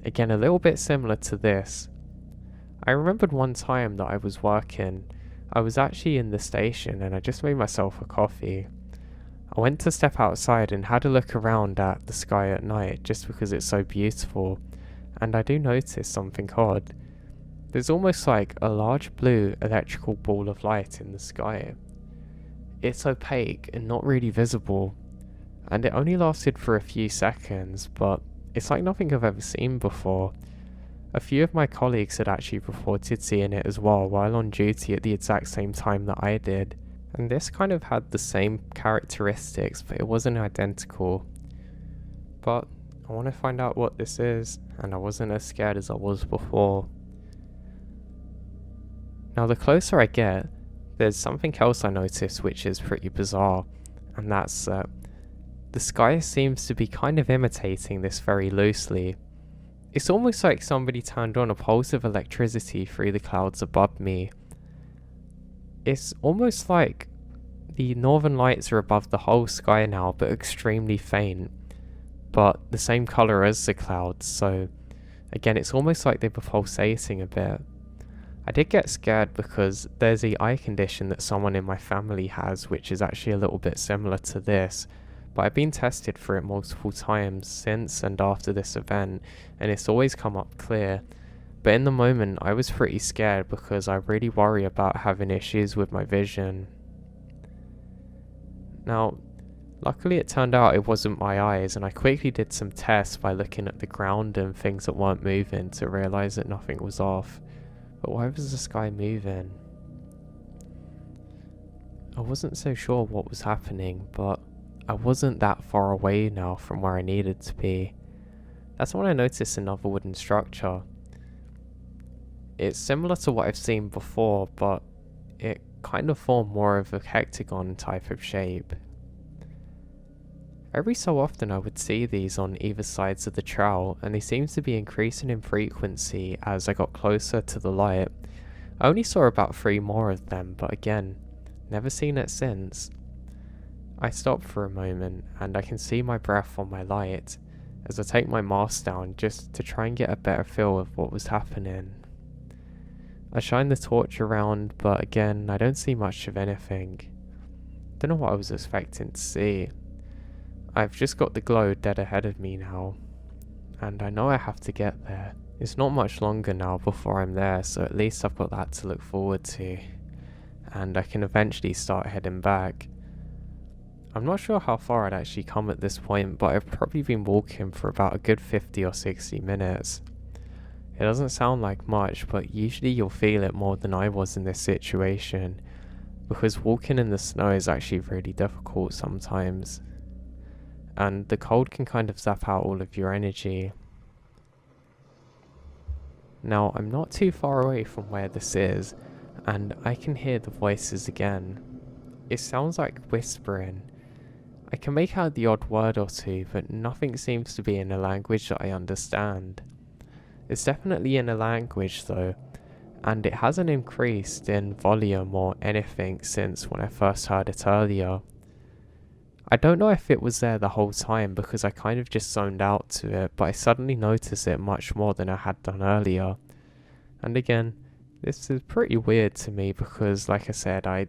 again, a little bit similar to this. I remembered one time that I was working. I was actually in the station and I just made myself a coffee. I went to step outside and had a look around at the sky at night just because it's so beautiful, and I do notice something odd. There's almost like a large blue electrical ball of light in the sky. It's opaque and not really visible, and it only lasted for a few seconds, but it's like nothing I've ever seen before. A few of my colleagues had actually reported seeing it as well while on duty at the exact same time that I did, and this kind of had the same characteristics, but it wasn't identical. But I want to find out what this is, and I wasn't as scared as I was before. Now, the closer I get, there's something else I notice which is pretty bizarre, and that's that the sky seems to be kind of imitating this very loosely. It's almost like somebody turned on a pulse of electricity through the clouds above me. It's almost like the northern lights are above the whole sky now, but extremely faint, but the same colour as the clouds, so again, it's almost like they were pulsating a bit. I did get scared because there's an eye condition that someone in my family has, which is actually a little bit similar to this, but I've been tested for it multiple times since and after this event, and it's always come up clear. But in the moment, I was pretty scared because I really worry about having issues with my vision. Now, luckily it turned out it wasn't my eyes, and I quickly did some tests by looking at the ground and things that weren't moving to realise that nothing was off. But why was the sky moving? I wasn't so sure what was happening, but I wasn't that far away now from where I needed to be. That's when I noticed another wooden structure. It's similar to what I've seen before, but it kind of formed more of a hexagon type of shape. Every so often I would see these on either sides of the trail, and they seemed to be increasing in frequency as I got closer to the light. I only saw about 3 more of them, but again, never seen it since. I stop for a moment, and I can see my breath on my light as I take my mask down just to try and get a better feel of what was happening. I shine the torch around, but again, I don't see much of anything. Don't know what I was expecting to see. I've just got the glow dead ahead of me now, and I know I have to get there. It's not much longer now before I'm there, so at least I've got that to look forward to, and I can eventually start heading back. I'm not sure how far I'd actually come at this point, but I've probably been walking for about a good 50 or 60 minutes. It doesn't sound like much, but usually you'll feel it more than I was in this situation, because walking in the snow is actually really difficult sometimes, and the cold can kind of zap out all of your energy. Now, I'm not too far away from where this is, and I can hear the voices again. It sounds like whispering. I can make out the odd word or two, but nothing seems to be in a language that I understand. It's definitely in a language though, and it hasn't increased in volume or anything since when I first heard it earlier. I don't know if it was there the whole time because I kind of just zoned out to it, but I suddenly noticed it much more than I had done earlier. And again, this is pretty weird to me because, like I said, I've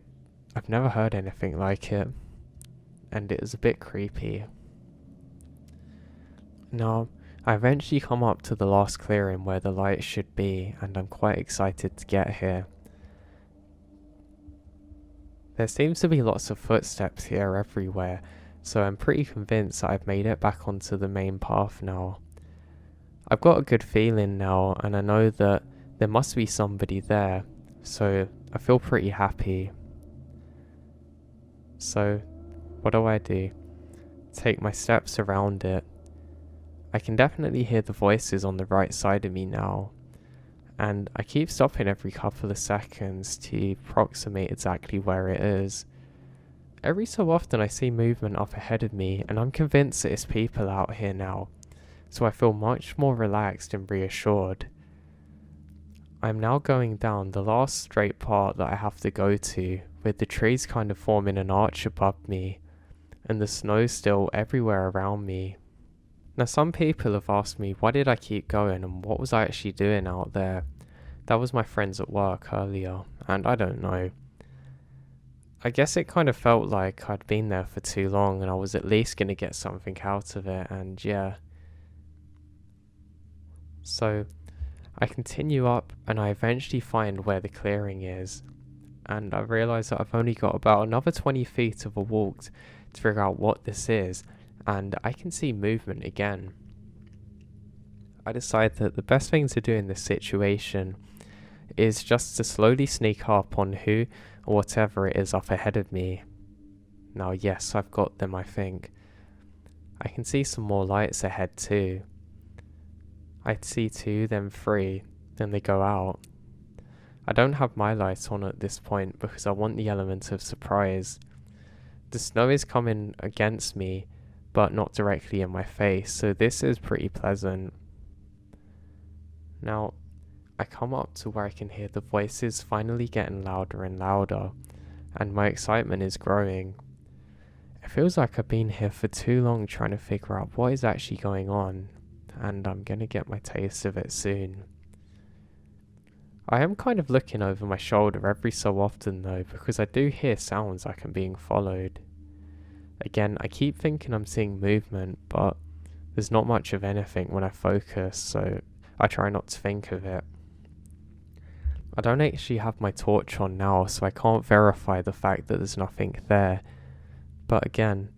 never heard anything like it, and it is a bit creepy. Now, I eventually come up to the last clearing where the light should be, and I'm quite excited to get here. There seems to be lots of footsteps here everywhere, so I'm pretty convinced that I've made it back onto the main path now. I've got a good feeling now, and I know that there must be somebody there, so I feel pretty happy. So, what do? Take my steps around it. I can definitely hear the voices on the right side of me now, and I keep stopping every couple of seconds to approximate exactly where it is. Every so often I see movement up ahead of me, and I'm convinced that it's people out here now, so I feel much more relaxed and reassured. I'm now going down the last straight part that I have to go to, with the trees kind of forming an arch above me, and the snow still everywhere around me. Now, some people have asked me why did I keep going and what was I actually doing out there. That was my friends at work earlier, and I don't know. I guess it kind of felt like I'd been there for too long and I was at least going to get something out of it, and yeah. So, I continue up and I eventually find where the clearing is, and I realise that I've only got about another 20 feet of a walk to figure out what this is, and I can see movement again. I decide that the best thing to do in this situation is just to slowly sneak up on who or whatever it is up ahead of me. Now yes, I've got them, I think. I can see some more lights ahead too. I see 2, then 3, then they go out. I don't have my light on at this point because I want the element of surprise. The snow is coming against me, but not directly in my face, so this is pretty pleasant. Now, I come up to where I can hear the voices finally getting louder and louder, and my excitement is growing. It feels like I've been here for too long trying to figure out what is actually going on, and I'm gonna get my taste of it soon. I am kind of looking over my shoulder every so often though, because I do hear sounds like I'm being followed. Again, I keep thinking I'm seeing movement, but there's not much of anything when I focus, so I try not to think of it. I don't actually have my torch on now, so I can't verify the fact that there's nothing there. But again,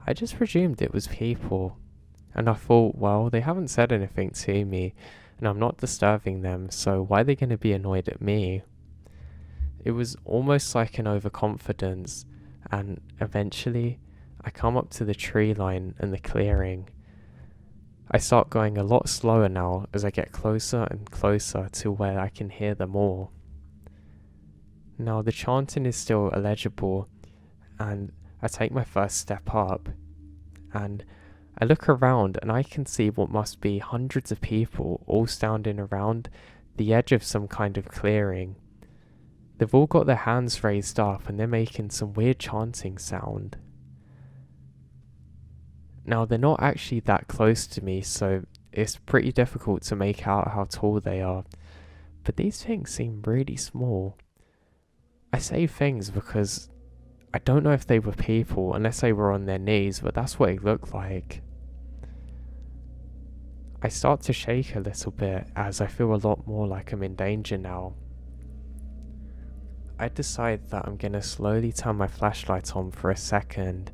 I just presumed it was people. And I thought, well, they haven't said anything to me, and I'm not disturbing them, so why are they going to be annoyed at me? It was almost like an overconfidence, and eventually I come up to the tree line and the clearing. I start going a lot slower now as I get closer and closer to where I can hear them all. Now the chanting is still illegible, and I take my first step up, and I look around and I can see what must be hundreds of people all standing around the edge of some kind of clearing. They've all got their hands raised up and they're making some weird chanting sound. Now they're not actually that close to me, so it's pretty difficult to make out how tall they are, but these things seem really small. I say things because I don't know if they were people unless they were on their knees, but that's what it looked like. I start to shake a little bit as I feel a lot more like I'm in danger now. I decide that I'm gonna slowly turn my flashlight on for a second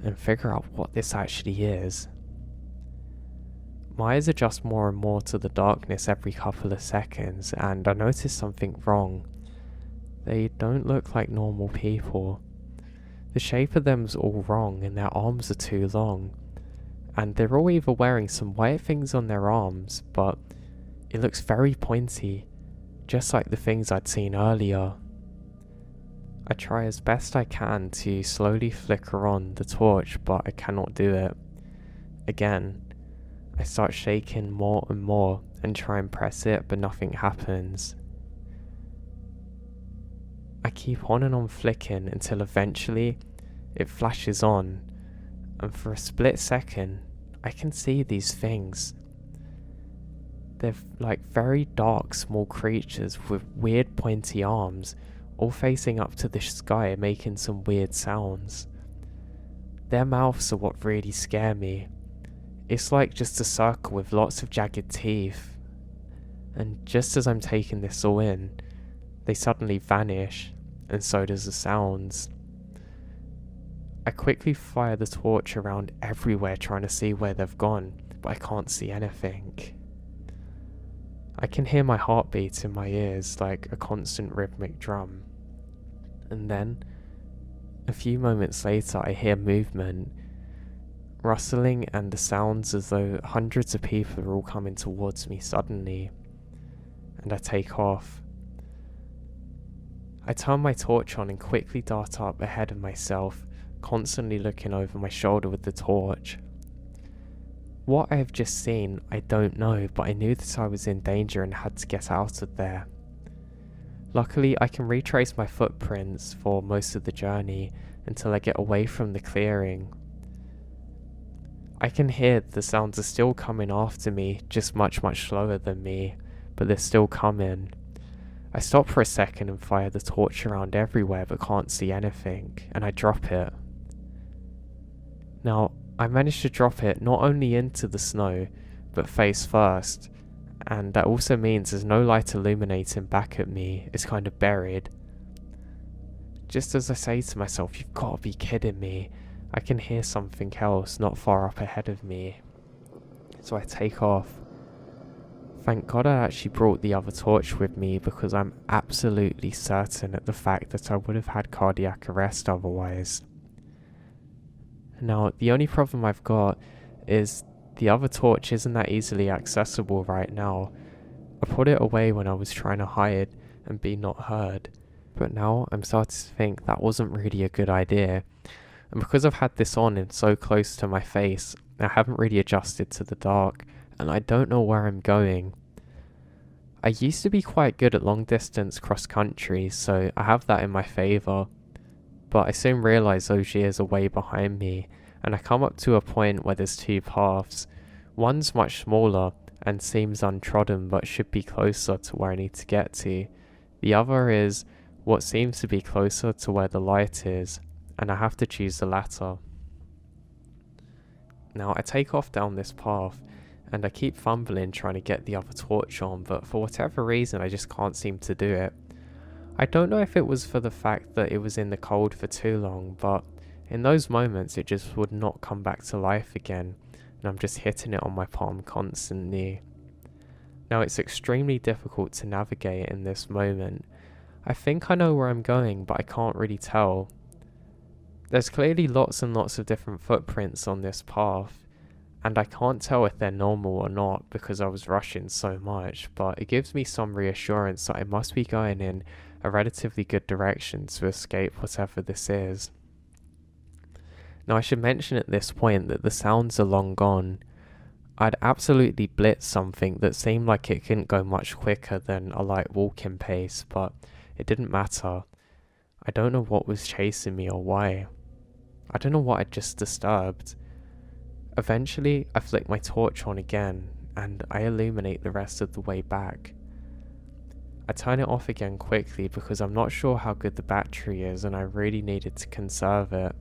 and figure out what this actually is. My eyes adjust more and more to the darkness every couple of seconds, and I notice something wrong. They don't look like normal people. The shape of them's all wrong, and their arms are too long. And they're all either wearing some white things on their arms, but it looks very pointy, just like the things I'd seen earlier. I try as best I can to slowly flicker on the torch, but I cannot do it. Again, I start shaking more and more and try and press it, but nothing happens. I keep on and on flicking until eventually it flashes on, and for a split second I can see these things. They're like very dark small creatures with weird pointy arms, all facing up to the sky making some weird sounds. Their mouths are what really scare me. It's like just a circle with lots of jagged teeth. And just as I'm taking this all in, they suddenly vanish, and so does the sounds. I quickly fire the torch around everywhere trying to see where they've gone, but I can't see anything. I can hear my heartbeat in my ears like a constant rhythmic drum. And then, a few moments later, I hear movement, rustling and the sounds as though hundreds of people are all coming towards me suddenly, and I take off. I turn my torch on and quickly dart up ahead of myself, constantly looking over my shoulder with the torch. What I have just seen, I don't know, but I knew that I was in danger and had to get out of there. Luckily, I can retrace my footprints for most of the journey until I get away from the clearing. I can hear the sounds are still coming after me, just much slower than me, but they're still coming. I stop for a second and fire the torch around everywhere but can't see anything, and I drop it. Now, I managed to drop it not only into the snow, but face first, and that also means there's no light illuminating back at me, it's kind of buried. Just as I say to myself, you've got to be kidding me, I can hear something else not far up ahead of me. So I take off. Thank God I actually brought the other torch with me, because I'm absolutely certain at the fact that I would have had cardiac arrest otherwise. Now, the only problem I've got is the other torch isn't that easily accessible right now. I put it away when I was trying to hide and be not heard, but now I'm starting to think that wasn't really a good idea. And because I've had this on and so close to my face, I haven't really adjusted to the dark, and I don't know where I'm going. I used to be quite good at long distance cross country, so I have that in my favour. But I soon realise those years are way behind me, and I come up to a point where there's two paths. One's much smaller and seems untrodden but should be closer to where I need to get to. The other is what seems to be closer to where the light is, and I have to choose the latter. Now I take off down this path, and I keep fumbling trying to get the other torch on, but for whatever reason I just can't seem to do it. I don't know if it was for the fact that it was in the cold for too long, but in those moments it just would not come back to life again, and I'm just hitting it on my palm constantly. Now it's extremely difficult to navigate in this moment. I think I know where I'm going, but I can't really tell. There's clearly lots and lots of different footprints on this path, and I can't tell if they're normal or not because I was rushing so much, but it gives me some reassurance that I must be going in a relatively good direction to escape whatever this is. Now I should mention at this point that the sounds are long gone. I'd absolutely blitzed something that seemed like it couldn't go much quicker than a light walking pace, but it didn't matter. I don't know what was chasing me or why. I don't know what I'd just disturbed. Eventually, I flick my torch on again, and I illuminate the rest of the way back. I turn it off again quickly because I'm not sure how good the battery is and I really needed to conserve it.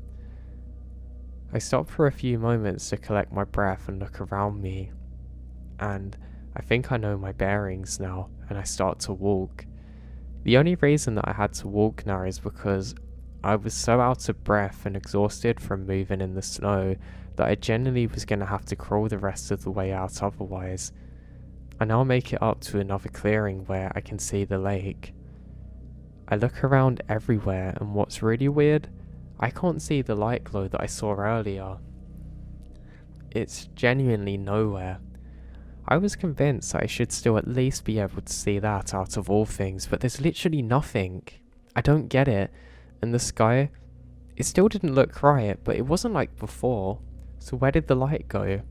I stop for a few moments to collect my breath and look around me, and I think I know my bearings now, and I start to walk. The only reason that I had to walk now is because I was so out of breath and exhausted from moving in the snow that I genuinely was going to have to crawl the rest of the way out otherwise. I now make it up to another clearing where I can see the lake. I look around everywhere, and what's really weird, I can't see the light glow that I saw earlier. It's genuinely nowhere. I was convinced that I should still at least be able to see that out of all things, but there's literally nothing. I don't get it. And the sky, it still didn't look right, but it wasn't like before. So where did the light go?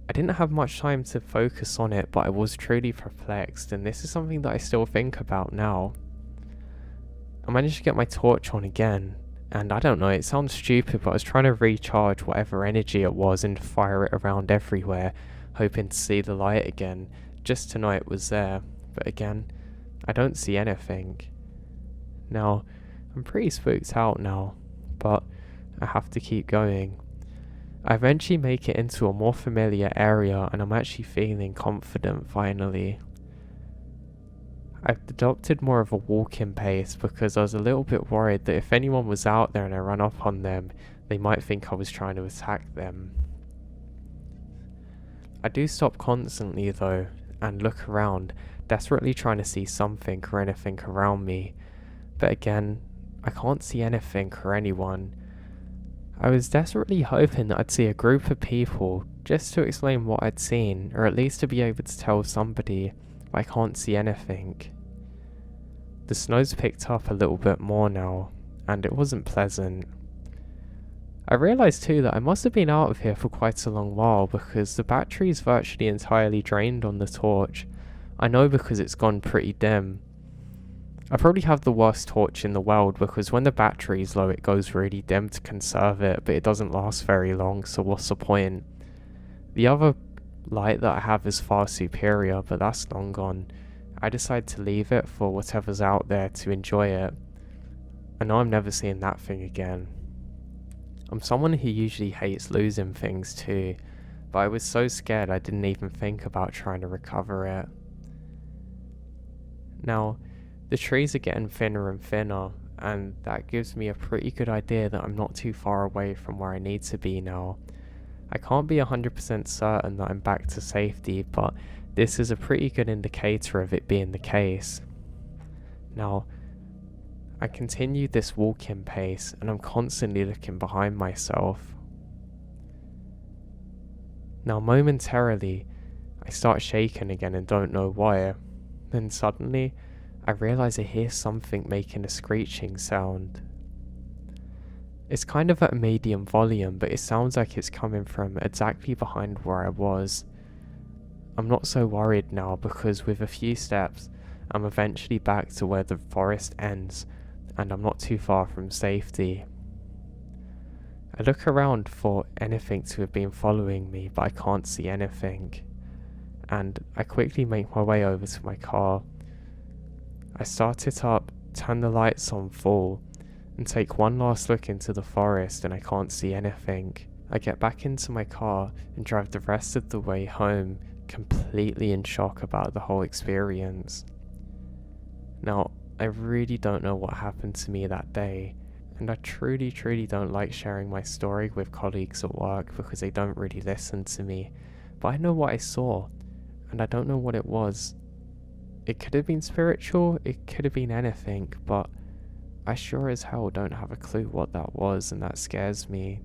I didn't have much time to focus on it, but I was truly perplexed, and this is something that I still think about now. I managed to get my torch on again, and I don't know, it sounds stupid, but I was trying to recharge whatever energy it was and fire it around everywhere, hoping to see the light again, just to know it was there. But again, I don't see anything. Now, I'm pretty spooked out now, but I have to keep going. I eventually make it into a more familiar area, and I'm actually feeling confident finally. I've adopted more of a walking pace because I was a little bit worried that if anyone was out there and I ran up on them, they might think I was trying to attack them. I do stop constantly though, and look around, desperately trying to see something or anything around me, but again, I can't see anything or anyone. I was desperately hoping that I'd see a group of people just to explain what I'd seen, or at least to be able to tell somebody, but I can't see anything. The snow's picked up a little bit more now, and it wasn't pleasant. I realised too that I must have been out of here for quite a long while because the battery's virtually entirely drained on the torch. I know because it's gone pretty dim. I probably have the worst torch in the world because when the battery's low it goes really dim to conserve it, but it doesn't last very long, so what's the point? The other light that I have is far superior, but that's long gone. I decide to leave it for whatever's out there to enjoy it. I know I'm never seeing that thing again. I'm someone who usually hates losing things too, but I was so scared I didn't even think about trying to recover it. Now, the trees are getting thinner and thinner, and that gives me a pretty good idea that I'm not too far away from where I need to be now. I can't be 100% certain that I'm back to safety, but this is a pretty good indicator of it being the case. Now, I continue this walking pace, and I'm constantly looking behind myself. Now momentarily, I start shaking again and don't know why. Then suddenly, I realise I hear something making a screeching sound. It's kind of at a medium volume, but it sounds like it's coming from exactly behind where I was. I'm not so worried now because with a few steps, I'm eventually back to where the forest ends, and I'm not too far from safety. I look around for anything to have been following me, but I can't see anything, and I quickly make my way over to my car. I start it up, turn the lights on full, and take one last look into the forest, and I can't see anything. I get back into my car and drive the rest of the way home, completely in shock about the whole experience. Now, I really don't know what happened to me that day, and I truly don't like sharing my story with colleagues at work because they don't really listen to me, but I know what I saw, and I don't know what it was. It could have been spiritual, it could have been anything, but I sure as hell don't have a clue what that was, and that scares me